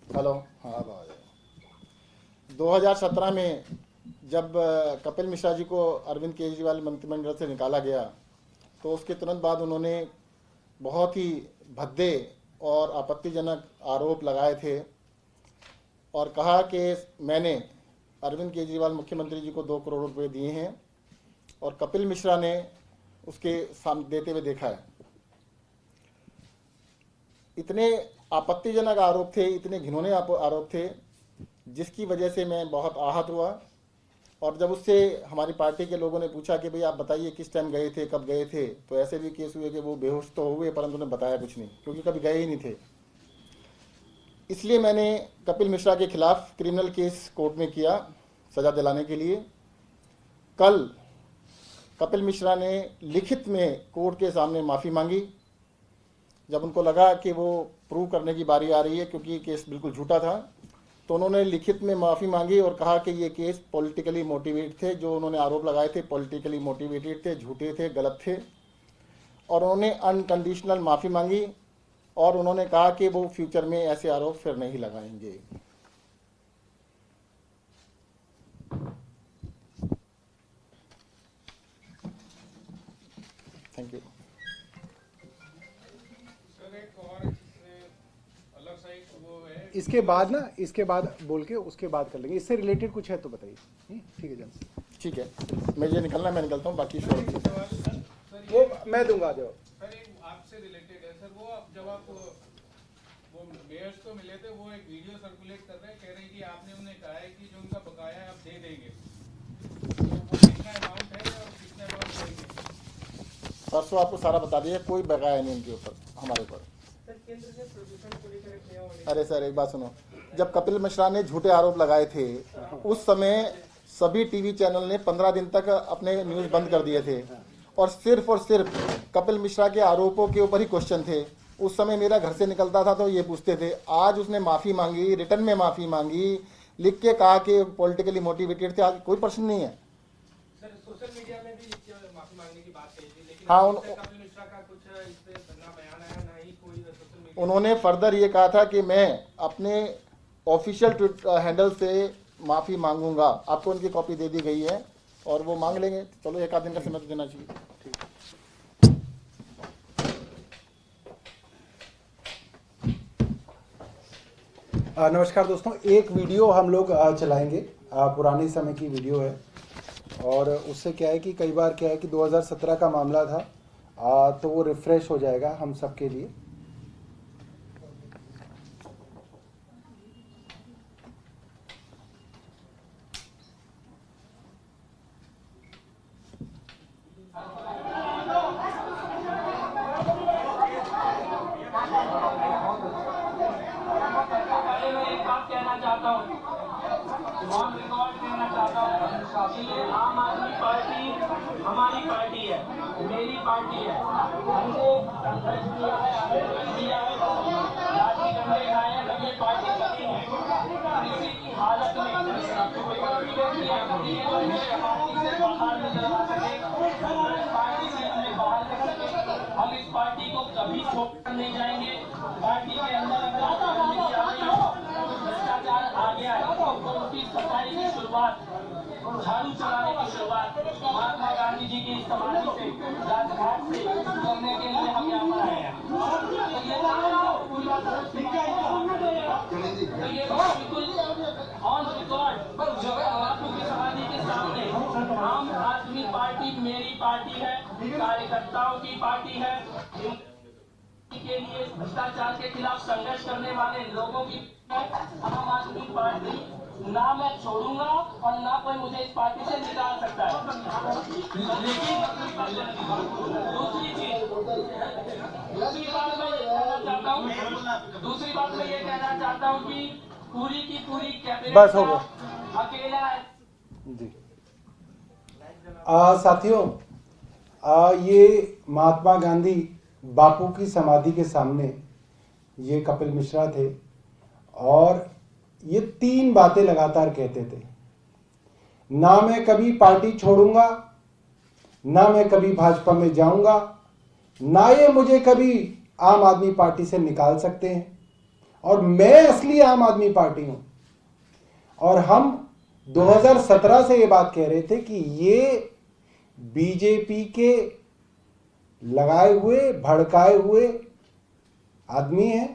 Hello, हाँ अब आ जाए। 2017 में जब कपिल मिश्रा जी को अरविंद केजरीवाल मंत्रिमंडल से निकाला गया तो उसके तुरंत बाद उन्होंने बहुत ही भद्दे और आपत्तिजनक आरोप लगाए थे और कहा कि मैंने अरविंद केजरीवाल मुख्यमंत्री जी को 2 करोड़ रुपए दिए हैं और कपिल मिश्रा ने उसके सामने देते हुए देखा है। इतने आपत्तिजनक आरोप थे, इतने घिनौने आरोप थे, जिसकी वजह से मैं बहुत आहत हुआ। और जब उससे हमारी पार्टी के लोगों ने पूछा कि भाई आप बताइए किस टाइम गए थे, कब गए थे, तो ऐसे भी केस हुए कि वो बेहोश तो हुए परंतु उन्हें बताया कुछ नहीं, क्योंकि कभी गए ही नहीं थे। इसलिए मैंने कपिल मिश्रा के खिलाफ क्रिमिनल केस कोर्ट में किया सज़ा दिलाने के लिए। कल कपिल मिश्रा ने लिखित में कोर्ट के सामने माफ़ी मांगी जब उनको लगा कि वो प्रूव करने की बारी आ रही है, क्योंकि केस बिल्कुल झूठा था। तो उन्होंने लिखित में माफ़ी मांगी और कहा कि ये केस पॉलिटिकली मोटिवेटेड थे, जो उन्होंने आरोप लगाए थे पॉलिटिकली मोटिवेटेड थे, झूठे थे, गलत थे। और उन्होंने अनकंडीशनल माफ़ी मांगी और उन्होंने कहा कि वो फ्यूचर में ऐसे आरोप फिर नहीं लगाएंगे। Thank you. इसके बाद ना, इसके बाद बोल के उसके बाद कर लेंगे। इससे रिलेटेड कुछ है तो बताइए। ठीक है जन, ठीक है, मुझे निकलना, मैं निकलता हूँ, बाकी शोर वो मैं दूंगा जवाब। सर एक आपसे रिलेटेड है सर, वो जब आप वो मेयर्स को मिले थे, वो एक वीडियो सर्कुलेट कर रहे हैं, कह रहे हैं कि आपने उन्हें कहा है कि जो उनका बकाया है आप दे देंगे, तो वो कितना अमाउंट है और कितना अमाउंट देंगे? परसों आपको सारा बता दिया, कोई बकाया नहीं उनके ऊपर, हमारे ऊपर। अरे सर एक बात सुनो, जब कपिल मिश्रा ने झूठे आरोप लगाए थे उस समय सभी टीवी चैनल ने 15 दिन तक अपने न्यूज़ बंद कर दिए थे और सिर्फ कपिल मिश्रा के आरोपों के ऊपर ही क्वेश्चन थे। उस समय मेरा घर से निकलता था तो ये पूछते थे। आज उसने माफ़ी मांगी, रिटर्न में माफ़ी मांगी, लिख के कहा कि पॉलिटिकली मोटिवेटेड थे। आज कोई प्रश्न नहीं है। सर सोशल मीडिया में भी माफी मांगने की बात कही थी, लेकिन हाँ, कपिल मिश्रा का कुछ इस पे ना बयान आया, ना ही कोई सोशल मीडिया। उन्होंने फर्दर ये कहा था कि मैं अपने ऑफिशियल ट्विटर हैंडल से माफ़ी मांगूंगा। आपको उनकी कॉपी दे दी गई है और वो मांग लेंगे। चलो एक आध दिन का समय तो देना चाहिए। नमस्कार दोस्तों, एक वीडियो हम लोग चलाएंगे, पुराने समय की वीडियो है। और उससे क्या है कि कई बार क्या है कि 2017 का मामला था, तो वो रिफ्रेश हो जाएगा हम सब के लिए। आम आदमी पार्टी हमारी पार्टी है, मेरी पार्टी है। हमने संघर्ष किया है, आंदोलन किया है, लाठी डंडे खाए हैं, तब ये पार्टी बनी है। किसी की हालत में कोई व्यक्ति ऐसी है जो मुझे पार्टी से बाहर न करवा सके, कांग्रेस पार्टी से हमें बाहर कर सके। हम इस पार्टी को कभी छोड़कर नहीं जाएंगे। पार्टी के अंदर भ्रष्टाचार आ गया है तो उसकी सफाई की शुरुआत, झाड़ू चलाने की शुरुआत महात्मा गांधी जी की समाधि से, राजघाट से करने के लिए हम यहाँ पर आए हैं। तो ये बिल्कुल ऑन रिकॉर्ड बापू की समाधि के सामने आम आदमी पार्टी मेरी पार्टी है, कार्यकर्ताओं की पार्टी है, के लिए भ्रष्टाचार के खिलाफ संघर्ष करने वाले लोगों की आम आदमी पार्टी। ना मैं छोड़ूंगा और ना कोई मुझे इस पार्टी से निकाल सकता है। लेकिन दूसरी बात मैं ये कहना चाहता हूँ कि पूरी की पूरी कैबिनेट बस हो गया अकेला है जी। साथियों, ये महात्मा गांधी बापू की समाधि के सामने ये कपिल मिश्रा थे और ये 3 बातें लगातार कहते थे। ना मैं कभी पार्टी छोड़ूंगा, ना मैं कभी भाजपा में जाऊंगा, ना ये मुझे कभी आम आदमी पार्टी से निकाल सकते हैं, और मैं असली आम आदमी पार्टी हूं। और हम 2017 से ये बात कह रहे थे कि ये बीजेपी के लगाए हुए भड़काए हुए आदमी हैं,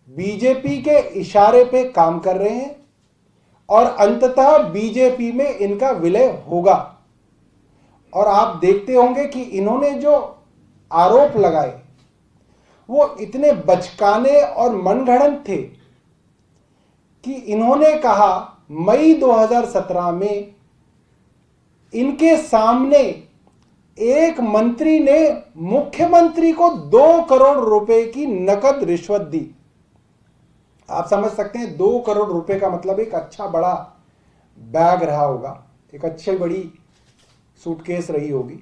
बीजेपी के इशारे पे काम कर रहे हैं, और अंततः बीजेपी में इनका विलय होगा। और आप देखते होंगे कि इन्होंने जो आरोप लगाए वो इतने बचकाने और मनगढ़ंत थे कि इन्होंने कहा मई 2017 में इनके सामने एक मंत्री ने मुख्यमंत्री को 2 करोड़ रुपए की नकद रिश्वत दी। आप समझ सकते हैं 2 करोड़ रुपए का मतलब एक अच्छा बड़ा बैग रहा होगा, एक अच्छी बड़ी सूटकेस रही होगी।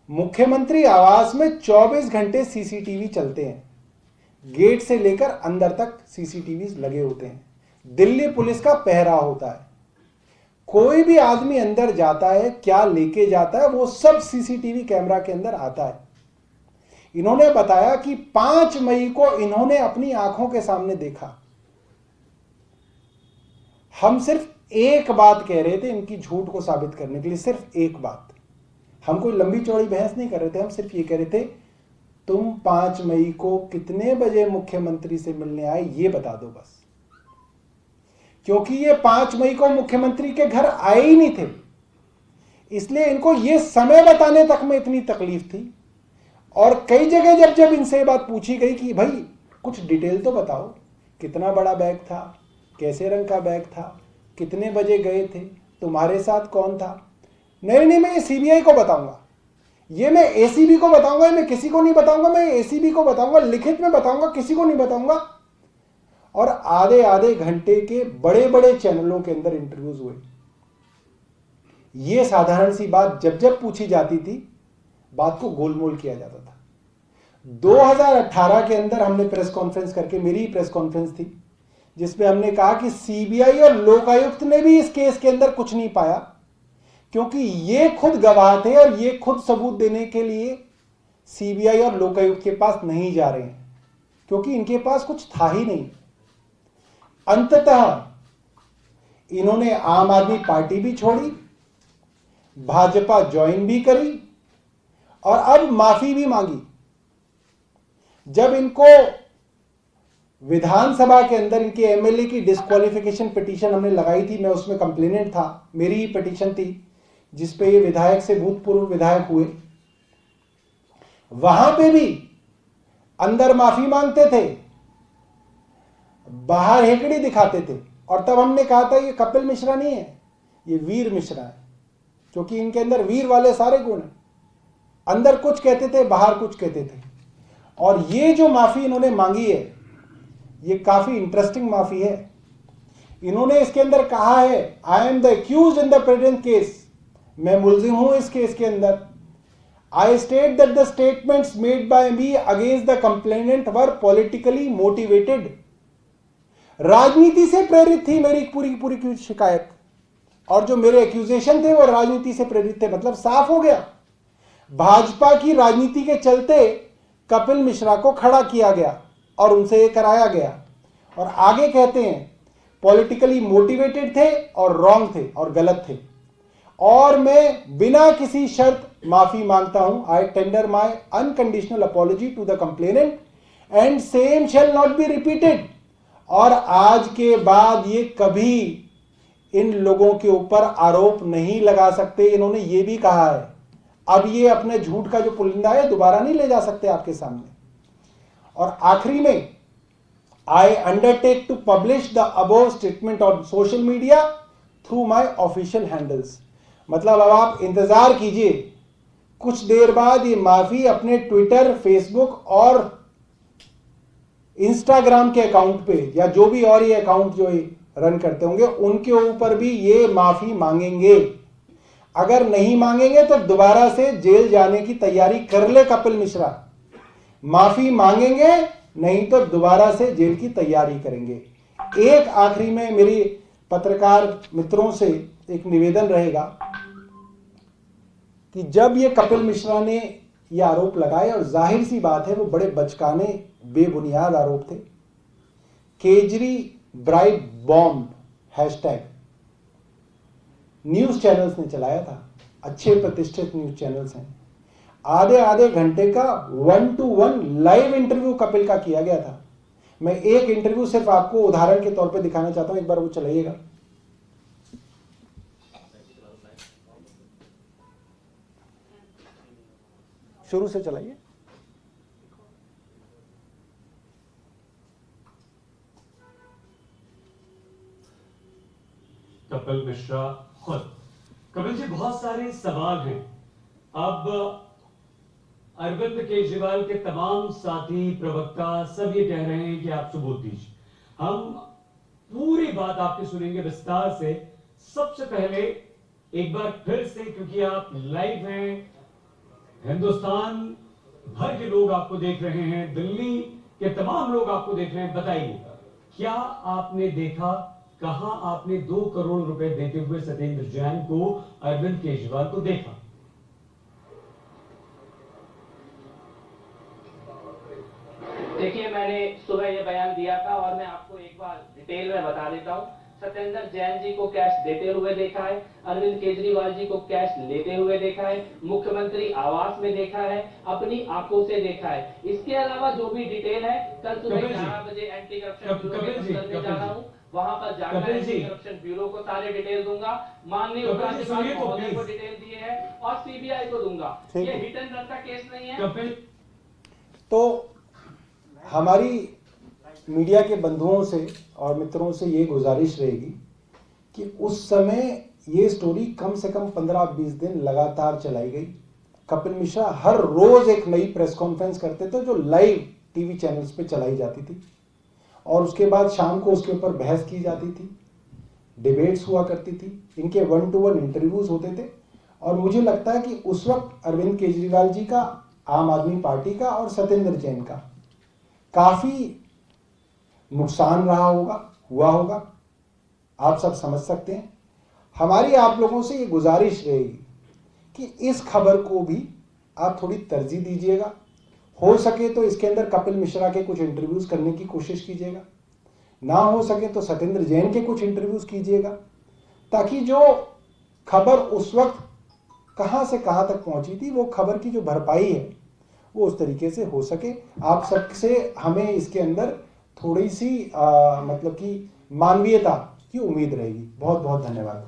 मुख्यमंत्री आवास में 24 घंटे सीसीटीवी चलते हैं, गेट से लेकर अंदर तक सीसीटीवी लगे होते हैं, दिल्ली पुलिस का पहरा होता है, कोई भी आदमी अंदर जाता है क्या लेके जाता है वो सब सीसीटीवी कैमरा के अंदर आता है। इन्होंने बताया कि 5 मई को इन्होंने अपनी आंखों के सामने देखा। हम सिर्फ एक बात कह रहे थे इनकी झूठ को साबित करने के लिए, सिर्फ एक बात। हम कोई लंबी चौड़ी बहस नहीं कर रहे थे, हम सिर्फ ये कह रहे थे तुम 5 मई को कितने बजे मुख्यमंत्री से मिलने आए ये बता दो बस। क्योंकि ये 5 मई को मुख्यमंत्री के घर आए ही नहीं थे, इसलिए इनको ये समय बताने तक में इतनी तकलीफ थी। और कई जगह जब इनसे बात पूछी गई कि भाई कुछ डिटेल तो बताओ, कितना बड़ा बैग था, कैसे रंग का बैग था, कितने बजे गए थे, तुम्हारे साथ कौन था, नहीं मैं ये सीबीआई को बताऊंगा, ये मैं एसीबी को बताऊंगा, मैं किसी को नहीं बताऊंगा, मैं एसीबी को बताऊंगा, लिखित में बताऊंगा, किसी को नहीं बताऊंगा। और आधे घंटे के बड़े बड़े चैनलों के अंदर इंटरव्यूज हुए। ये साधारण सी बात जब पूछी जाती थी बात को गोलमोल किया जाता था। 2018 के अंदर हमने प्रेस कॉन्फ्रेंस करके, मेरी प्रेस कॉन्फ्रेंस थी जिसमें हमने कहा कि सीबीआई और लोकायुक्त ने भी इस केस के अंदर कुछ नहीं पाया, क्योंकि ये खुद गवाह थे और ये खुद सबूत देने के लिए सीबीआई और लोकायुक्त के पास नहीं जा रहे हैं, क्योंकि इनके पास कुछ था ही नहीं। अंततः इन्होंने आम आदमी पार्टी भी छोड़ी, भाजपा ज्वाइन भी करी और अब माफी भी मांगी। जब इनको विधानसभा के अंदर इनके एमएलए की डिस्क्वालिफिकेशन पिटीशन हमने लगाई थी, मैं उसमें कंप्लेनेंट था, मेरी ही पिटीशन थी जिसपे ये विधायक से भूतपूर्व विधायक हुए, वहां पे भी अंदर माफी मांगते थे, बाहर हेकड़ी दिखाते थे। और तब हमने कहा था ये कपिल मिश्रा नहीं है, ये वीर मिश्रा है, क्योंकि इनके अंदर वीर वाले सारे गुण हैं। अंदर कुछ कहते थे, बाहर कुछ कहते थे। और ये जो माफी इन्होंने मांगी है ये काफी इंटरेस्टिंग माफी है। इन्होंने इसके अंदर कहा है I am the accused in the present case, मैं मुलजिम हूं इस केस के अंदर। I state that the statements made by me against the complainant were politically motivated. राजनीति से प्रेरित थी मेरी पूरी शिकायत, और जो मेरे एक्यूजेशन थे वो राजनीति से प्रेरित थे। मतलब साफ हो गया, भाजपा की राजनीति के चलते कपिल मिश्रा को खड़ा किया गया और उनसे ये कराया गया। और आगे कहते हैं पॉलिटिकली मोटिवेटेड थे और रॉन्ग थे और गलत थे, और मैं बिना किसी शर्त माफी मांगता हूं। I tender my unconditional apology to the complainant and same shall not be repeated. और आज के बाद ये कभी इन लोगों के ऊपर आरोप नहीं लगा सकते, इन्होंने ये भी कहा है। अब ये अपने झूठ का जो पुलिंदा है दोबारा नहीं ले जा सकते आपके सामने। और आखिरी में I undertake to publish the above statement on social media through my official handles. मतलब अब आप इंतजार कीजिए, कुछ देर बाद ये माफी अपने ट्विटर, फेसबुक और इंस्टाग्राम के अकाउंट पे, या जो भी और ये अकाउंट जो ये रन करते होंगे उनके ऊपर भी ये माफी मांगेंगे। अगर नहीं मांगेंगे तो दोबारा से जेल जाने की तैयारी कर ले कपिल मिश्रा। माफी मांगेंगे नहीं तो दोबारा से जेल की तैयारी करेंगे। एक आखिरी में मेरी पत्रकार मित्रों से एक निवेदन रहेगा कि जब ये कपिल मिश्रा ने ये आरोप लगाए और जाहिर सी बात है वो बड़े बचकाने बेबुनियाद आरोप थे। Khejri bribe bomb hashtag news channels ने चलाया था, अच्छे प्रतिष्ठित न्यूज चैनल्स हैं। आधे आधे घंटे का 1-to-1 लाइव इंटरव्यू कपिल का किया गया था। मैं एक इंटरव्यू सिर्फ आपको उदाहरण के तौर पे दिखाना चाहता हूं, एक बार वो चलाइएगा। शुरू से चलाइए। कपिल मिश्रा खुद। कपिल जी, बहुत सारे सवाल हैं। अब अरविंद केजरीवाल के तमाम साथी प्रवक्ता सब ये कह रहे हैं कि आप सबूत दीजिए। हम पूरी बात आपकी सुनेंगे विस्तार से। सबसे पहले एक बार फिर से, क्योंकि आप लाइव हैं, हिंदुस्तान भर के लोग आपको देख रहे हैं, दिल्ली के तमाम लोग आपको देख रहे हैं, बताइए क्या आपने देखा, कहां आपने 2 करोड़ रुपए देते हुए सत्येंद्र जैन को, अरविंद केजरीवाल को देखा? देखिए, मैंने सुबह ये बयान दिया था और मैं आपको एक बार डिटेल में बता देता हूँ। सत्येंद्र जैन जी को कैश देते हुए देखा है, अरविंद केजरीवाल जी को कैश लेते हुए देखा है, मुख्यमंत्री आवास में देखा है, अपनी आंखों से देखा है। इसके अलावा जो भी डिटेल है, कल सुबह 11 बजे एंटी करप्शन ब्यूरो के दफ्तर में जा रहा हूँ, वहां पर जाकर एंटी करप्शन ब्यूरो को सारे डिटेल दूंगा। माननीय उपराज्यपाल महोदय को डिटेल दिए हैं और सीबीआई को दूंगा। ये हिट एंड रन का केस नहीं है। तो हमारी मीडिया के बंधुओं से और मित्रों से ये गुजारिश रहेगी कि उस समय ये स्टोरी कम से कम 15-20 दिन लगातार चलाई गई। कपिल मिश्रा हर रोज एक नई प्रेस कॉन्फ्रेंस करते थे जो लाइव टीवी चैनल्स पे चलाई जाती थी और उसके बाद शाम को उसके ऊपर बहस की जाती थी, डिबेट्स हुआ करती थी, इनके 1-to-1 इंटरव्यूज होते थे। और मुझे लगता है कि उस वक्त अरविंद केजरीवाल जी का, आम आदमी पार्टी का और सत्येंद्र जैन का काफी नुकसान रहा होगा, हुआ होगा, आप सब समझ सकते हैं। हमारी आप लोगों से ये गुजारिश रहेगी कि इस खबर को भी आप थोड़ी तरजीह दीजिएगा। हो सके तो इसके अंदर कपिल मिश्रा के कुछ इंटरव्यूज करने की कोशिश कीजिएगा, ना हो सके तो सत्येंद्र जैन के कुछ इंटरव्यूज कीजिएगा, ताकि जो खबर उस वक्त कहां से कहां तक पहुंची थी वो खबर की जो भरपाई है वो उस तरीके से हो सके। आप सबसे हमें इसके अंदर थोड़ी सी मतलब कि मानवीयता की उम्मीद रहेगी। बहुत बहुत धन्यवाद।